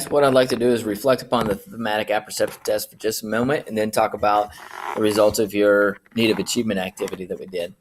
What I'd like to do is reflect upon the thematic apperception test for just a moment and then talk about the results of your need of achievement activity that we did.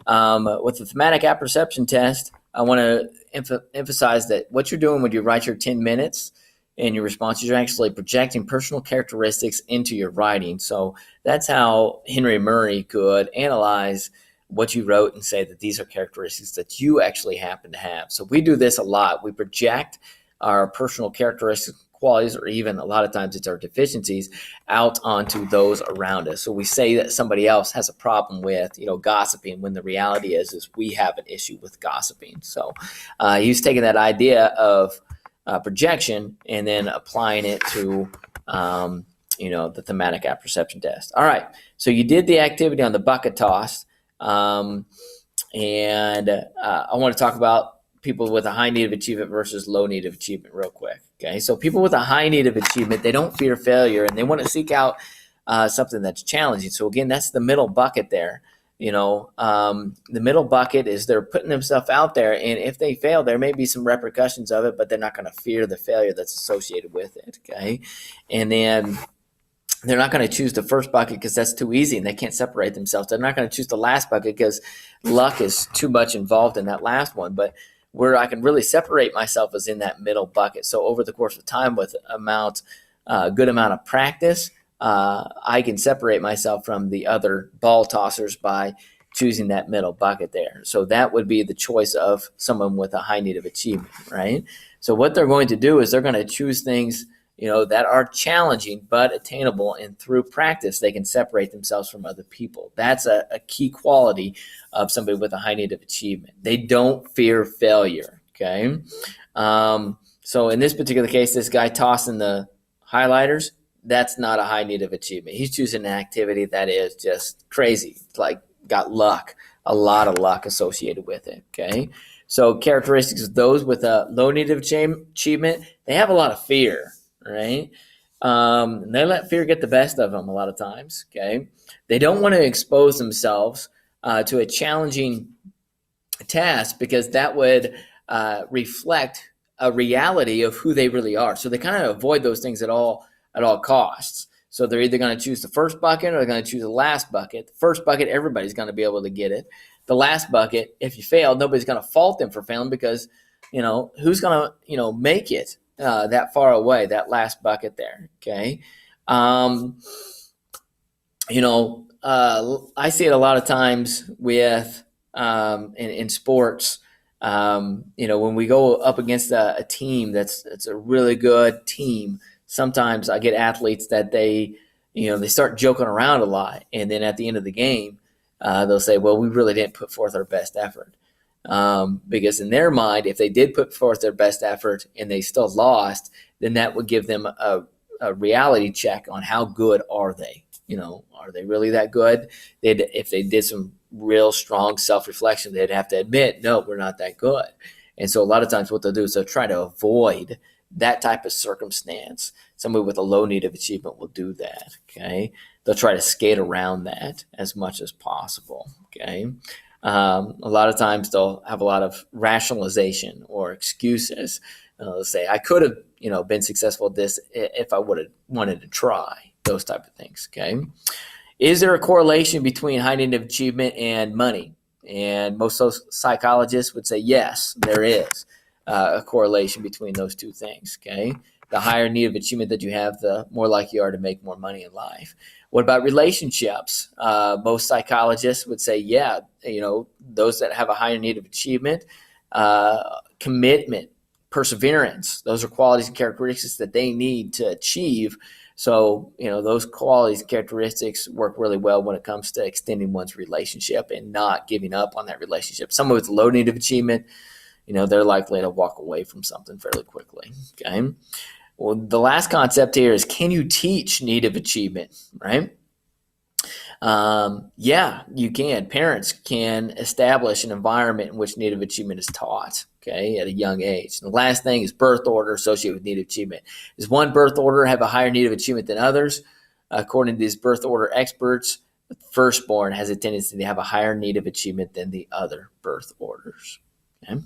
With the thematic apperception test, I want to emphasize that what you're doing when you write your 10 minutes and your responses, you're actually projecting personal characteristics into your writing. So that's how Henry Murray could analyze what you wrote and say that these are characteristics that you actually happen to have. So we do this a lot. We project our personal characteristics, qualities, or even a lot of times it's our deficiencies out onto those around us. So we say that somebody else has a problem with, gossiping, when the reality is we have an issue with gossiping. So he's taking that idea of projection and then applying it to, the thematic apperception test. All right. So you did the activity on the bucket toss. And I want to talk about people with a high need of achievement versus low need of achievement real quick. Okay. So people with a high need of achievement, they don't fear failure and they want to seek out something that's challenging. So again, that's the middle bucket there. The middle bucket is they're putting themselves out there, and if they fail, there may be some repercussions of it, but they're not going to fear the failure that's associated with it. Okay. And then they're not going to choose the first bucket because that's too easy and they can't separate themselves. They're not going to choose the last bucket because luck is too much involved in that last one. But where I can really separate myself is in that middle bucket. So over the course of time, with a good amount of practice, I can separate myself from the other ball tossers by choosing that middle bucket there. So that would be the choice of someone with a high need of achievement, right? So what they're going to do is they're going to choose things that are challenging but attainable, and through practice they can separate themselves from other people. That's a key quality of somebody with a high need of achievement. They don't fear failure. Okay. So in this particular case, this guy tossing the highlighters, that's not a high need of achievement. He's choosing an activity that is just crazy. It's like got luck, a lot of luck associated with it. Okay. So characteristics of those with a low need of achievement, they have a lot of fear. Right? They let fear get the best of them a lot of times. Okay. They don't want to expose themselves to a challenging task because that would reflect a reality of who they really are. So they kind of avoid those things at all costs. So they're either going to choose the first bucket or they're going to choose the last bucket. The first bucket, everybody's going to be able to get it. The last bucket, if you fail, nobody's going to fault them for failing because, who's going to, make it that far away, that last bucket there. Okay. I see it a lot of times with, in sports, when we go up against a team that's a really good team, sometimes I get athletes that they start joking around a lot. And then at the end of the game, they'll say, well, we really didn't put forth our best effort. Because in their mind, if they did put forth their best effort and they still lost, then that would give them a reality check on how good are they. Are they really that good? If they did some real strong self-reflection, they'd have to admit, no, we're not that good. And so a lot of times what they'll do is they'll try to avoid that type of circumstance. Somebody with a low need of achievement will do that. Okay. They'll try to skate around that as much as possible. Okay. A lot of times they'll have a lot of rationalization or excuses. They'll say, I could have, been successful at this if I would have wanted to try, those type of things. Okay. Is there a correlation between high need of achievement and money? And most psychologists would say, yes, there is a correlation between those two things. Okay. The higher need of achievement that you have, the more likely you are to make more money in life. What about relationships? Most psychologists would say, yeah, those that have a higher need of achievement, commitment, perseverance, those are qualities and characteristics that they need to achieve. So, those qualities and characteristics work really well when it comes to extending one's relationship and not giving up on that relationship. Someone with low need of achievement, they're likely to walk away from something fairly quickly. Okay. Well, the last concept here is, can you teach need of achievement, right? Yeah, you can. Parents can establish an environment in which need of achievement is taught, okay, at a young age. And the last thing is birth order associated with need of achievement. Does one birth order have a higher need of achievement than others? According to these birth order experts, the firstborn has a tendency to have a higher need of achievement than the other birth orders. Okay?